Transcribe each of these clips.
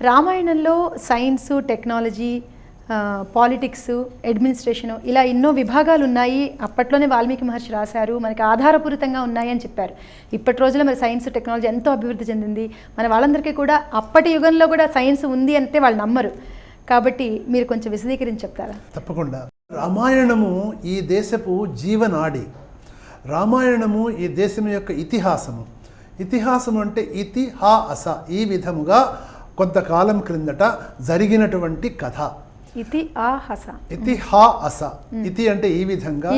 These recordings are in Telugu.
రామాయణంలో సైన్స్, టెక్నాలజీ, పాలిటిక్స్, అడ్మినిస్ట్రేషను ఇలా ఎన్నో విభాగాలు ఉన్నాయి. అప్పట్లోనే వాల్మీకి మహర్షి రాశారు, మనకి ఆధారపూరితంగా ఉన్నాయి అని చెప్పారు. ఇప్పటి రోజుల్లో మరి సైన్స్, టెక్నాలజీ ఎంతో అభివృద్ధి చెందింది. మన వాళ్ళందరికీ కూడా అప్పటి యుగంలో కూడా సైన్స్ ఉంది అంటే వాళ్ళు నమ్మరు. కాబట్టి మీరు కొంచెం విశదీకరించి చెప్తారా? తప్పకుండా. రామాయణము ఈ దేశపు జీవనాడి. రామాయణము ఈ దేశం యొక్క ఇతిహాసము. ఇతిహాసం అంటే ఇతి హా అస, ఈ విధముగా కొంతకాలం క్రిందట జరిగినటువంటి కథ. ఇతి ఆ హస, ఇతి హా అస. ఇతి అంటే ఈ విధంగా,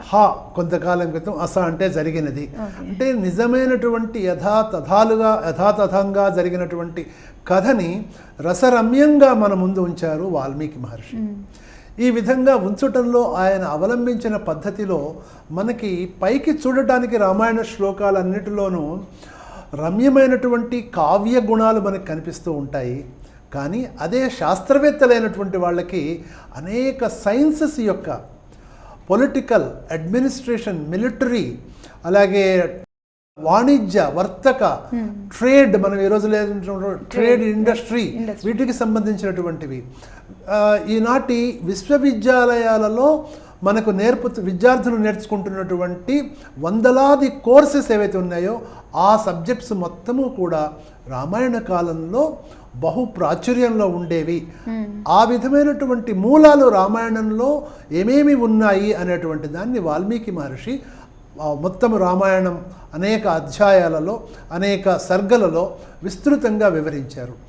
హా కొంతకాలం క్రితం, అస అంటే జరిగినది. అంటే నిజమైనటువంటి యథాతథంగా జరిగినటువంటి కథని రసరమ్యంగా మన ముందు ఉంచారు వాల్మీకి మహర్షి. ఈ విధంగా ఉంచటంలో ఆయన అవలంబించిన పద్ధతిలో మనకి పైకి చూడటానికి రామాయణ శ్లోకాలన్నిటిలోనూ రమ్యమైనటువంటి కావ్య గుణాలు మనకు కనిపిస్తూ ఉంటాయి. కానీ అదే శాస్త్రవేత్తలైనటువంటి వాళ్ళకి అనేక సైన్సెస్ యొక్క పొలిటికల్, అడ్మినిస్ట్రేషన్, మిలిటరీ, అలాగే వాణిజ్య, వర్తక, ట్రేడ్, మనం ఈరోజు ట్రేడ్ ఇండస్ట్రీ, వీటికి సంబంధించినటువంటివి ఈనాటి విశ్వవిద్యాలయాలలో మనకు విద్యార్థులు నేర్చుకుంటున్నటువంటి వందలాది కోర్సెస్ ఏవైతే ఉన్నాయో ఆ సబ్జెక్ట్స్ మొత్తము కూడా రామాయణ కాలంలో బహు ప్రాచుర్యంలో ఉండేవి. ఆ విధమైనటువంటి మూలాలు రామాయణంలో ఏమేమి ఉన్నాయి అనేటువంటి దాన్ని వాల్మీకి మహర్షి మొత్తం రామాయణం అనేక అధ్యాయాలలో, అనేక సర్గలలో విస్తృతంగా వివరించారు.